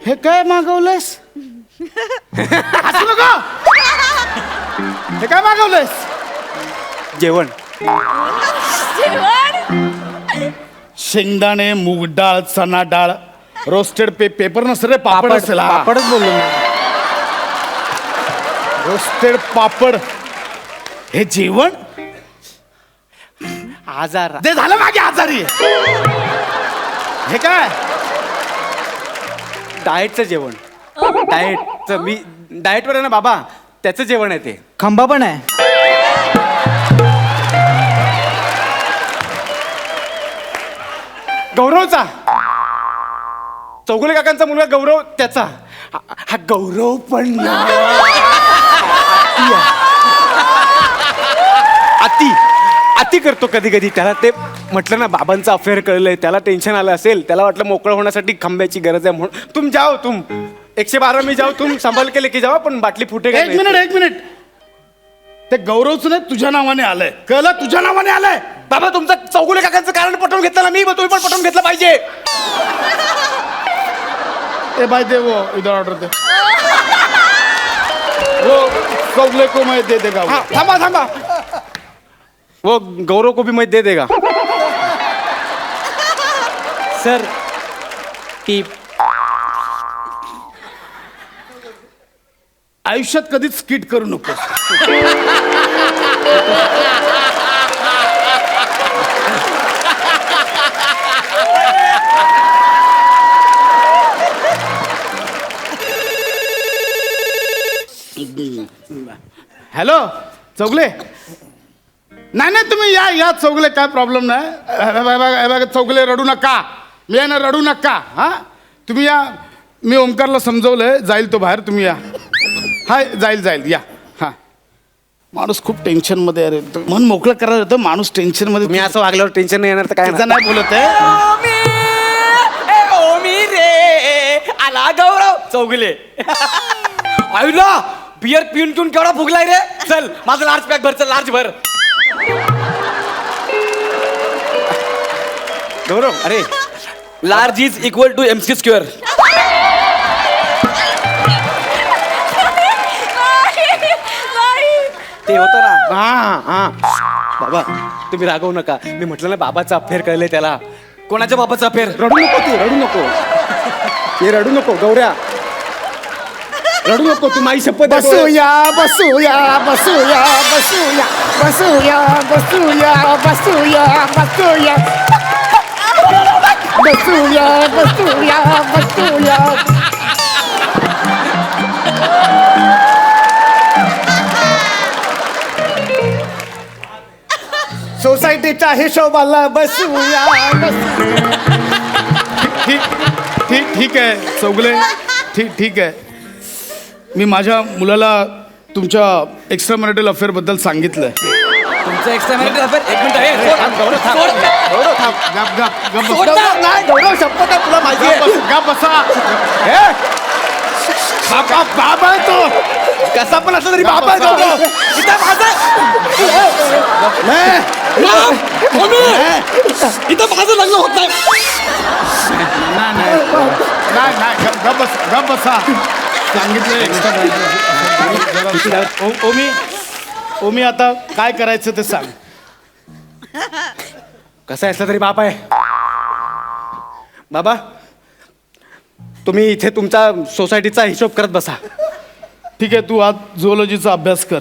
S7: हे काय मागवलंयस? हसू नका. हे काय मागवलंयस? जेवण. शेंगदाणे, मूग डाळ, चना डाळ, रोस्टेड पेपर नसेल रे, पापड असेल. हा.
S10: पापडच बोललो मी.
S7: रोस्टेड पापड. हे जेवण आजार ते झालं मागे आजारी. हे काय? डाएटचं जेवण. डाएटचं मी डाएटवर आहे ना बाबा, त्याचं जेवण आहे ते.
S10: खंबा पण आहे.
S7: गौरवचा, चौगुले काकांचा मुलगा गौरव, त्याचा. हा गौरव पण अति करतो कधी कधी. त्याला ते म्हटलं ना, बाबांचं अफेअर कळलंय, त्याला टेन्शन आलं असेल, त्याला वाटलं मोकळं होण्यासाठी खंब्याची गरज आहे म्हणून. तुम जाओ, तुम 112 मी जाऊ, तुम संभाल के लेके जाओ, पण बाटली फुटे. एक मिनिट. ते गौरवचं नाही, तुझ्या नावाने आलंय. कळलं? तुझ्या नावाने आलंय. बाबा तुमचं चौगुले काकांचं कारण पटवून घेतलं ना मी, तुम्ही पण पटवून घेतलं पाहिजे. ए भाई दे वो इधर ऑर्डर दे. वो चौगले को मैं दे देगा. थांबा. वो गौरव को भी मैं दे देगा.
S10: सर टीप.
S7: आयुष्यात कधीच स्किट करू नको. हॅलो चौगले. नाही तुम्ही या चौगले, काय प्रॉब्लेम नाही. चौगले रडू नका, मी आहे ना, रडू नका. हा तुम्ही या, मी ओमकारला समजवलंय, जाईल तो बाहेर, तुम्ही या. हाय जाईल या. हा माणूस खूप टेन्शन मध्ये अरे, मन मोकळं करायला होतं, माणूस टेन्शन मध्ये. मी असं वागल्यावर टेन्शन नाही येणार तर काय नाही बोलत आहे.
S9: ओमी रे आला गौरव चौगुले. आईला बियर पिऊन केवढा फुगलाय रे. चल माझं लार्ज पॅक भर, चल लार्ज भर.
S7: गौरव अरे,
S9: large is equal to MC square.
S7: ते होतं ना. हा बाबा तुम्ही रागवू नका. मी म्हटलं ना, बाबाचा अफेअर कळलंय त्याला.
S9: कोणाच्या बापाचा फेर?
S7: रडू नको तू, रडू नको. हे रडू नको गौऱ्या, रडू नको. तू माझी शपथ.
S8: बसूया बसूया बसूया बसूया बसूया बसूया बसूया बसूया बसूया बसूया बसूया. सोसायटीच्या हिशोबाला बसूया.
S7: ठीक आहे चौगले, ठीक आहे. मी माझ्या मुलाला तुमच्या एक्स्ट्रा मॅरिटल अफेअर बद्दल सांगितलंय.
S9: तुमचं एक्स्ट्रा मॅरिटल अफेअर? एक मिनिट आहे.
S7: गौरव शपथ आहे तुला माहिती आहे. बसा. बाबा आहे तो, कसा पण असला तरी बाबा आहे गौरव. इथं माझं लग्न होत नाही. गप बसा. सांगितलं एक्स्ट्रा. ओमी आता काय करायचं ते सांग. कसं असलं तरी बाप आहे. बाबा तुम्ही इथे तुमचा सोसायटीचा हिशोब करत बसा.
S1: ठीक आहे, तू आज झुओलॉजीचा अभ्यास कर.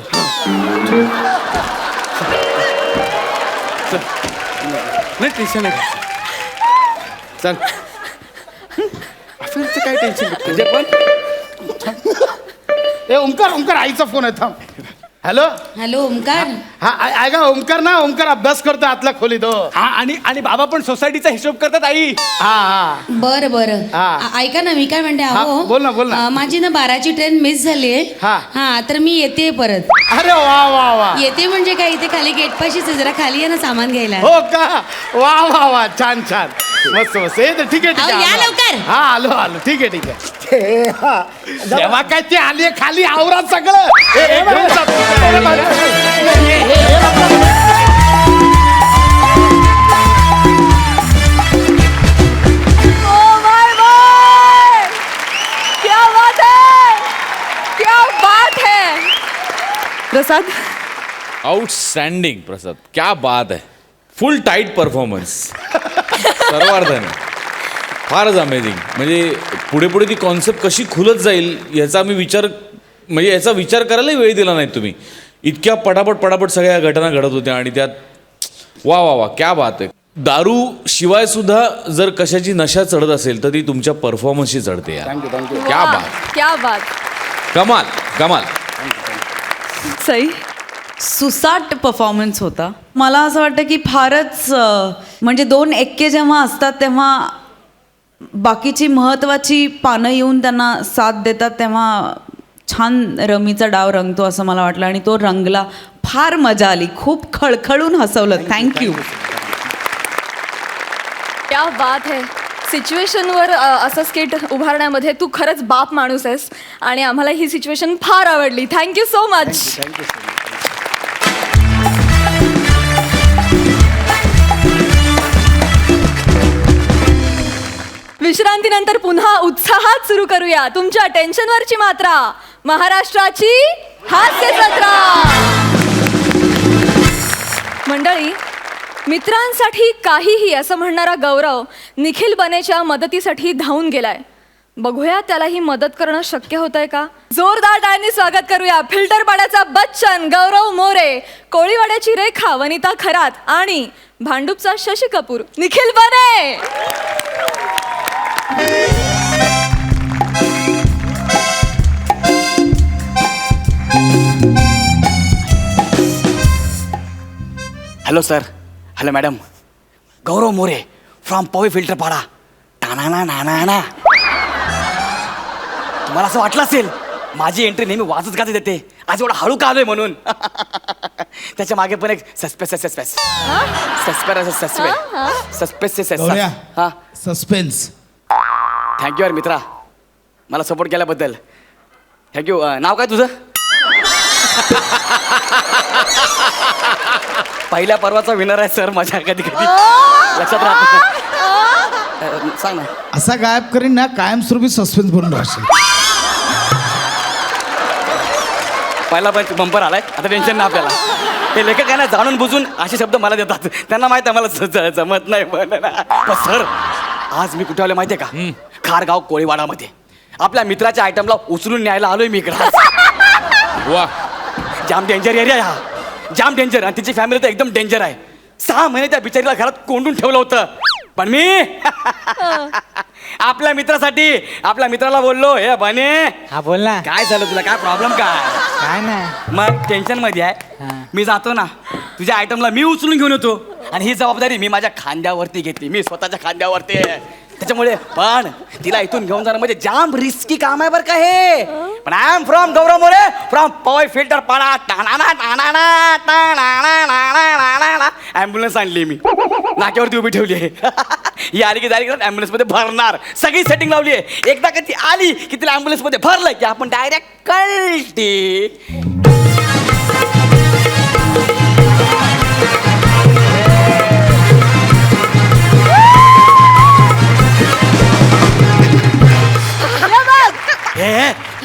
S7: नाही टेन्शन नाही. चल अफेअरचं काय टेन्शन म्हणजे पण
S1: ए ओंकार आईचा फोन आहे, थांब. Hello
S11: hello Omkar.
S1: हा ऐका ओंकार अभ्यास करतो आतल्या खोलीत.
S7: हा आणि बाबा पण सोसायटीचा हिशोब करतात आई.
S1: हा
S11: बर बर.
S1: हा.
S11: ऐका ना, मी काय म्हणते
S1: हा, बोल ना.
S11: माझी ना 12ची ट्रेन मिस झाली आहे.
S1: हा.
S11: हा तर मी येते परत.
S1: अरे वा वा वा.
S11: येते म्हणजे काय, इथे खाली गेट पाशीच आहे, जरा खाली आहे ना सामान घ्यायला.
S1: हो का, वा वा वा, छान मस्त ठीक आहे
S11: अहो, या लवकर.
S1: हा आलो ठीक आहे. जेव्हा काय ते आली खाली आवरा सगळं.
S3: क्या बात है, क्या बात है प्रसाद.
S5: आउटस्टँडिंग प्रसाद, क्या बात आहे. फुल टाईट परफॉर्मन्स सर्वार्थाने, फारच अमेझिंग. म्हणजे पुढे पुढे ती कॉन्सेप्ट कशी खुलत जाईल याचा याचा विचार करायला वेळ दिला नाही तुम्ही. इतक्या पटापट सगळ्या घटना घडत होत्या आणि त्यात वा वा वा, क्या बात आहे. दारू शिवाय सुद्धा जर कशाची नशा चढत असेल तर ती तुमच्या परफॉर्मन्सशी चढते यार. क्या
S3: वाह,
S5: बात,
S3: क्या बात.
S5: कमाल.
S6: सई, सुसाट परफॉर्मन्स होता. मला असं वाटतं की फारच म्हणजे 2 एक्के जेव्हा असतात तेव्हा बाकीची महत्त्वाची पानं येऊन त्यांना साथ देतात, तेव्हा छान रमीचा डाव रंगतो असं मला वाटलं आणि तो रंगला. फार मजा आली, खूप खळखळून हसवलं. थँक्यू.
S3: क्या बात है. सिच्युएशनवर असं स्किट उभारण्यामध्ये तू खरंच बाप माणूस आहेस आणि आम्हाला ही सिच्युएशन फार आवडली. Thank you so much. विश्रांतीनंतर पुन्हा उत्साहात सुरू करूया तुमच्या टेन्शनवरची मात्रा, महाराष्ट्राची हास्य जत्रा. मंडळी, मित्रांसाठी काहीही असं म्हणणारा गौरव निखिल बनेच्या मदतीसाठी धावून गेलाय. बघूया त्याला ही मदत करणं शक्य होतंय का. जोरदार टाळ्यांनी स्वागत करूया फिल्टर पाड्याचा बच्चन गौरव मोरे, कोळीवाड्याची रेखा वनिता खरात आणि भांडूपचा Shashi Kapoor Nikhil Bane.
S9: Hello sir, hello madam, Gaurav More from Powai filter Pada. टाना. तुम्हाला असं वाटलं असेल माझी एंट्री नेहमी वाजत गाजत येते, आज एवढा हळू का आलोय म्हणून. त्याच्या मागे पण एक सस्पेन्स.
S1: गौऱ्या, सस्पेन्स.
S9: थँक्यू यार मित्रा, मला सपोर्ट केल्याबद्दल थँक्यू. नाव काय तुझं? पहिल्या पर्वाचा विनर आहे सर माझ्या, कधी लक्षात राहत. सांग ना.
S1: असा गायब करीन ना, कायमस्वरूपी सस्पेन्स बनून राहशील.
S9: पहिला पण बंपर आलाय, आता टेन्शन नाही आपल्याला. हे लेखक आहे ना, जाणून बुजून असे शब्द मला देतात, त्यांना माहिती आहे मला जमत नाही. पण सर, आज मी कुठे आलो माहितीये का? खारगाव कोळीवाडामध्ये आपल्या मित्राच्या आयटमला उचलून न्यायला आलोय मी इकडे.
S5: वा,
S9: जाम डेंजर एरिया हा, जाम डेंजर. आणि तिची फॅमिली तर एकदम डेंजर आहे. 6 महिने त्या बिचारीला घरात कोंडून ठेवलं होतं. पण मी आपल्या मित्राला बोललो, हे बने.
S10: हा बोल ना.
S9: काय झालं तुला, काय प्रॉब्लेम
S10: काय नाही.
S9: मग टेन्शन मध्ये आहे. मी जातो ना, तुझ्या आयटमला मी उचलून घेऊन येतो आणि ही जबाबदारी मी माझ्या खांद्यावरती घेतली, मी स्वतःच्या खांद्यावरती. त्याच्यामुळे पण तिला इथून घेऊन जाणं म्हणजे जाम रिस्की काम आहे बरं का हे. पण I am from Gaurav More from Powai filter Pada. Ambulance आणली मी, नाक्यावरती उभी ठेवली आहे. ही आली की डायरेक्ट ॲम्ब्युलन्स मध्ये भरणार, सगळी सेटिंग लावली आहे. एकदा का ती आली की तिला ॲम्ब्युलन्स मध्ये भरलं की आपण डायरेक्ट कळते.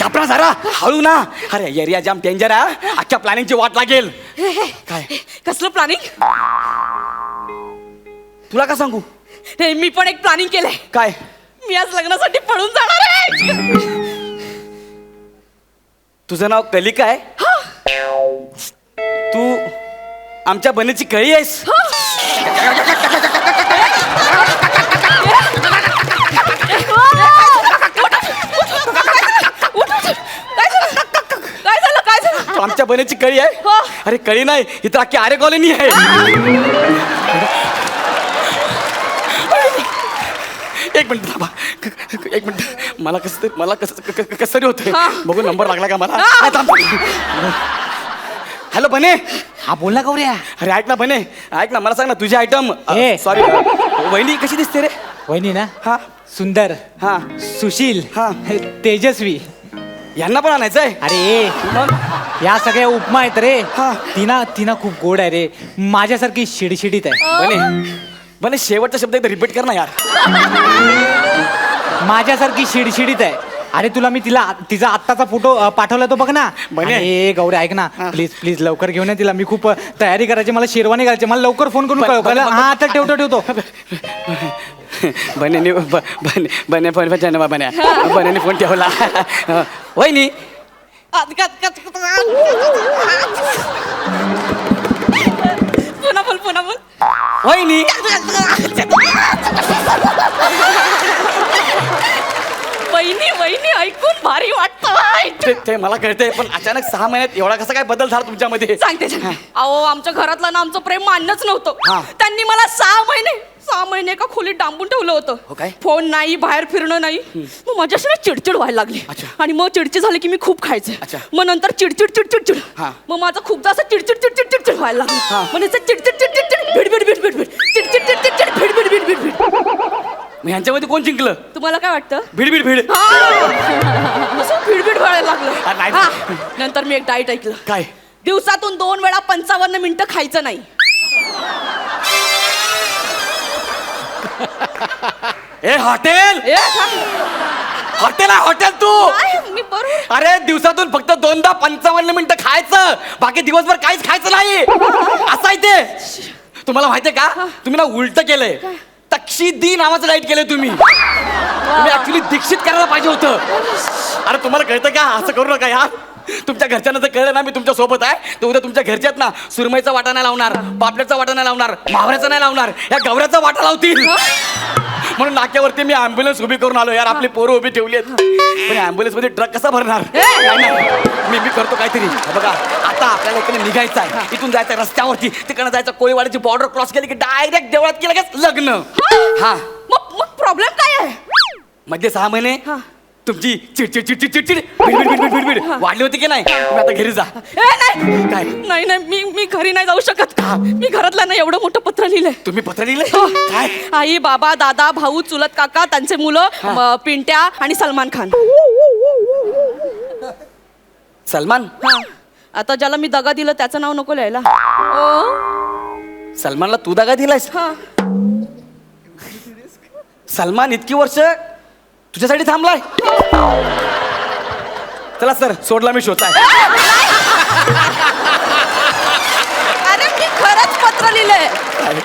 S9: कपडा जरा हळू ना. अरे एरिया जाम डेंजर आहे, अख्ख्या प्लॅनिंगची वाट लागेल. काय
S3: कसलं प्लॅनिंग?
S9: तुला का सांगू?
S3: मी पण एक प्लॅनिंग केलंय.
S9: काय?
S3: मी आज लग्नासाठी पळून जाणार आहे.
S9: तुझं नाव कलिका आहे? तू आमच्या बनेची कळी आहेस?
S3: काय झालं काय झालं?
S9: तू आमच्या बनेची कळी आहे?
S3: हो.
S9: अरे कळी नाही, इथं अख्खी आरे कॉलनी आहे. एक मिनिट थांबा, एक मिनिट. मला कसं तरी होतंय. बघू नंबर लागला का मला. हॅलो बने.
S10: हा बोल ना गौऱ्या.
S9: अरे ऐक ना बने, ऐक ना, मला सांग ना तुझी आयटम.
S10: ए.
S9: सॉरी, वहिनी कशी दिसते रे?
S10: वहिनी ना
S9: हा
S10: सुंदर,
S9: हा
S10: सुशील,
S9: हा.
S10: तेजस्वी.
S9: यांना पण आणायचंय?
S10: अरे
S9: मग
S10: या सगळ्या उपमा आहेत रे.
S9: हा.
S10: तिना खूप गोड आहे रे, माझ्यासारखी शिडशिडीत आहे.
S9: बने शेवटचा शब्द एकदा रिपीट कर ना यार.
S10: माझ्यासारखी शिडशिडीत आहे. अरे तुला मी तिचा आत्ताचा फोटो पाठवला तो बघ ना.
S9: बने.
S10: ए गौऱ्या ऐक ना, प्लीज प्लीज लवकर घेऊन ये तिला. मी खूप तयारी करायची, मला शेरवानी घालायची. मला लवकर फोन करून कळव. हा आता ठेवतो.
S9: बने फोन ठेवला. वहिनी
S3: पुन्हा बोल.
S9: वहिनी
S3: वहिनी ऐकून भारी वाटतं.
S9: ते मला कळतंय, पण अचानक 6 महिन्यात एवढा कसा काय बदल झाला तुमच्यामध्ये?
S3: सांगते. अहो आमच्या घरातलं ना आमचं प्रेम मान्यच
S9: हा.
S3: नव्हतं. त्यांनी मला 6 महिने एका खोलीत डांबून ठेवलं
S9: हो
S3: होतं.
S9: काय?
S3: फोन नाही, बाहेर फिरणं नाही. मग माझ्याशी ना चिडचिड व्हायला लागली.
S9: अच्छा.
S3: आणि मग चिडचिड झाली की मी खूप खायचे.
S9: अच्छा.
S3: मग नंतर चिडचिड.
S9: हा.
S3: मग माझं खूपदा असं चिडचिड व्हायला लागलं.
S9: हा.
S3: मग चिडचिड भिड.
S9: मग ह्यांच्यामध्ये कोण जिंकलं?
S3: तुम्हाला काय वाटतं?
S9: भीड.
S3: असं भिडभिड व्हायला लागलं.
S9: नाही.
S3: हा. नंतर मी एक डाईट ऐकलं.
S9: काय?
S3: दिवसातून 2 वेळा 55 मिनिटं खायचं नाही.
S9: ए हॉटेल आहे हॉटेल तू.
S3: मी बरोबर.
S9: अरे दिवसातून फक्त 2दा 55 मिनिटं खायचं, बाकी दिवसभर काहीच खायचं नाही. असं आहे ते. तुम्हाला माहितीये का, तुम्ही ना उलट केलंय. तक्षिदी नावाचं डाईट केलंय तुम्ही. ऍक्च्युली दीक्षित करायला पाहिजे होतं. अरे तुम्हाला कळतं का? असं करू नका यार. तुमच्या घरच्यांना जर कळलं ना मी तुमच्या सोबत आहे, तर उद्या तुमच्या घरच्यात ना सुरमईचा वाटा नाही लावणार, पापल्याचा वाटा नाही लावणार, मावऱ्याचा नाही लावणार, या गवऱ्याचा वाटा लावतील. म्हणून नाक्यावरती मी ॲम्ब्युलन्स उभी करून आलो यार. आपली पोरं उभी ठेवली आहेत, पण ॲम्ब्युलन्स मध्ये ट्रक कसा भरणार? मी करतो काहीतरी. बघा आता आपल्याला इकडे निघायचं आहे, इथून जायचं रस्त्यावरती, तिकडे जायचं, कोळीवाड्याची बॉर्डर क्रॉस केली की डायरेक्ट देवळात की लगेच लग्न. हा.
S3: मग प्रॉब्लेम काय आहे?
S9: मध्ये 6 महिने तुमची चिडचिड भिड वाढली होती की नाही? तुम्ही आता घरी जा. काय?
S3: नाही मी घरी नाही जाऊ शकत. मी घरातल्या ना एवढं मोठं पत्र लिहिलंय.
S9: तुम्ही पत्र लिहिलंय? काय?
S3: आई, बाबा, दादा, भाऊ, चुलत काका, त्यांचे मुलं, पिंट्या आणि सलमान खान.
S9: सलमान?
S3: आता ज्याला मी दगा दिलं त्याचं नाव नको लिहायला.
S9: सलमानला तू दगा दिलायस? सलमान इतकी वर्ष तुझ्यासाठी थांबलाय. चला सर, सोडला मी शोधताय.
S3: अरे मी खरंच पत्र लिहिलंय.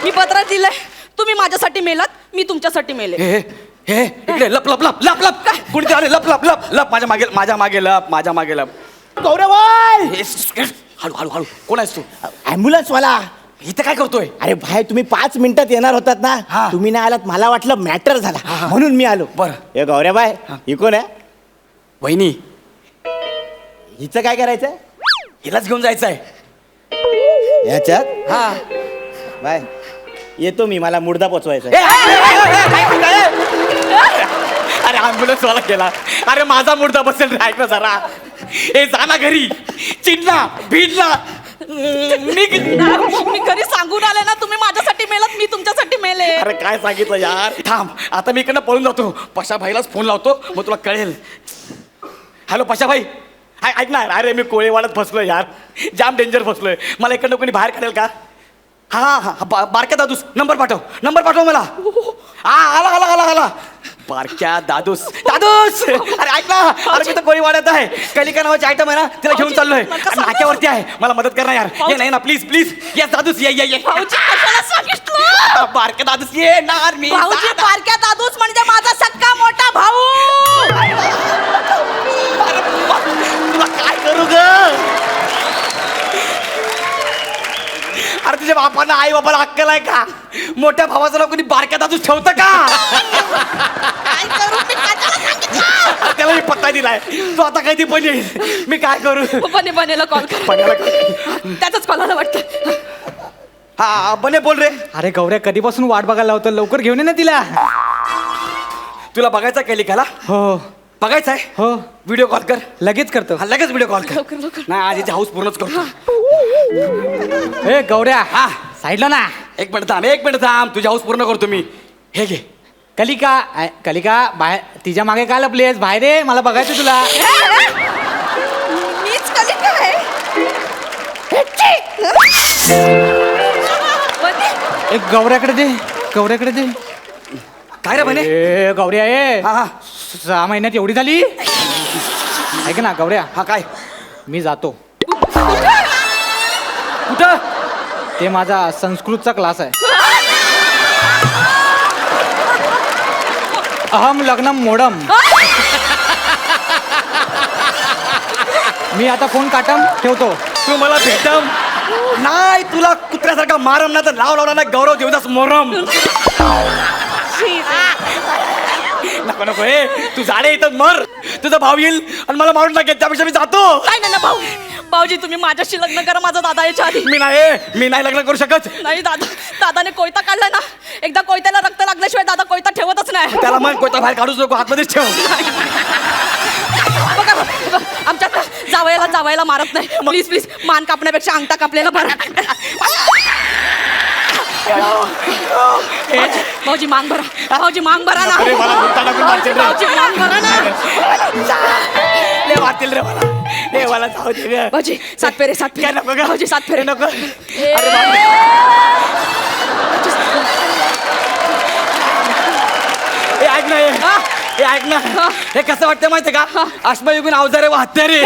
S3: मी पत्रात लिहिलंय, तुम्ही माझ्यासाठी मेलात, मी तुमच्यासाठी मेले.
S9: हे इकडे लप काय कुठे? अरे लप माझ्या मागे लप.
S8: गौरवाय
S9: हळू कोण आहेस तू?
S8: ॲम्ब्युलन्स वाला.
S9: इथे काय करतोय?
S8: अरे भाई तुम्ही 5 मिनिटात येणार होतात ना.
S9: हा.
S8: तुम्ही नाही आलात, मला वाटलं मॅटर झाला म्हणून मी आलो.
S9: बरं.
S8: हे गौऱ्याबाई ही कोण आहे?
S9: वहिनी,
S8: हिचं काय करायचं?
S9: हिलाच घेऊन जायचंय.
S8: याच्यात
S9: हा.
S8: बाय येतो मी, मला मुर्दा पोचवायचा.
S9: अरे ॲम्ब्युलन्स वाला केला. अरे माझा मुर्दा बसेल. ऐक ना जरा. ए जा ना घरी, चिडला भिडला.
S3: मी घरी सांगून आले ना, तुम्ही माझ्यासाठी मेलात, मी तुमच्यासाठी मेले.
S9: अरे काय सांगितलं यार. थांब आता मी इकडनं पळून जातो, पशाभाईलाच फोन लावतो, मग तुला कळेल. हॅलो पशाभाई, ऐक ना. अरे मी कोळेवाड्यात फसलोय यार, जाम डेंजर फसलोय. मला इकडनं कोणी बाहेर काढेल का? हा बारक्या दादूस, नंबर पाठव मला. आला बारक्या दादूस. अरे ऐक ना, अरे मी तर कोळीवाड्यात आहे. कलिका नावाची आयटम आहे ना, तिला घेऊन चाललोय. नाक्यावरती आहे, मला मदत कर ना यार. ये नाही ना प्लीज. ये दादूस ये. बारक्या दादूस ये ना. मी
S3: बारक्या दादूस म्हणजे माझा सक्का मोठा भाऊ.
S9: तुला काय करू माझ्या बापाला आई बाबाला अक्कल आहे का? मोठ्या भावाचं नाव कोणी बारक्या दादूच ठेवतं का? काय करू मी? त्याला मी पत्ता दिलाय, तो आता कधी पण येईल. मी काय करू?
S3: बनेला कॉल कर. त्याचाच कॉल आला वाटतं.
S9: हा बने बोल रे.
S10: अरे गौऱ्या कधीपासून वाट बघायला होतं, लवकर घेऊन ये ना तिला.
S9: तुला बघायचा कलिकाला?
S10: हो
S9: बघायचा आहे?
S10: हो
S9: व्हिडिओ कॉल कर.
S10: लगेच करतो.
S9: हा लगेच व्हिडिओ कॉल कर.
S3: लवकर लवकर.
S9: नाही आज याची हाऊस पूर्णच करतो.
S10: ए गौऱ्या
S9: हा
S10: साईडला ना.
S9: एक मिनिट थांब तुझी हाऊस पूर्ण करतो मी. हे घे.
S10: कलिका बाहेर तिच्या मागे काय लपलीस? बाहेर ये, मला बघायचं तुला.
S3: मीच कलिका आहे. बने.
S10: एक गौऱ्याकडे दे.
S9: काय रे म्हणे?
S10: ए गौऱ्या ए
S9: हा हा
S10: 6 महिन्यात एवढी झाली? ऐक ना गौऱ्या,
S9: हा काय?
S10: मी जातो.
S9: कुठं?
S10: ते माझा संस्कृतचा क्लास आहे. अहम लग्नम मोडम. मी आता फोन काटम ठेवतो.
S9: तू मला भेटम नाही, तुला कुत्र्यासारखा मारम ना तर लावला ना गौरव देवदास मोरम. नको नको हे तू जाणे इथं मर. तुझा भाऊ येईल आणि मला मारून टाकेल, त्यापेक्षा मी जातो.
S3: नाही ना भाऊ. भाऊजी तुम्ही माझ्याशी लग्न करा, माझा दादा याच्या आधी.
S9: मी नाही लग्न करू शकत.
S3: नाही दादाने कोयता काढलाय ना, एकदा कोयत्याला रक्त लागल्याशिवाय दादा कोयता ठेवतच नाही.
S9: त्याला मग कोयता बाहेर काढूच नको, आतमध्येच ठेव.
S3: बघा आमच्यात जावयाला मारत नाही. प्लीज मान कापण्यापेक्षा अंगठा कापलेला बरा. भाऊजी मांग भरा. भाऊजी मांग भरा ना.
S9: अरे मला गुंता टाकून मारतील रे.
S3: भाऊजी मांग भरा ना.
S9: लय वाटतील रे मला. लय मला जाऊ दे रे.
S3: भाऊजी 7 फेरे.
S9: काय नको ग?
S3: भाऊजी 7 फेरे.
S9: नको.
S3: अरे
S9: ऐक ना हे कसं वाटतं माहितीये का? अश्मयुगीन अवजारे व हत्यारे.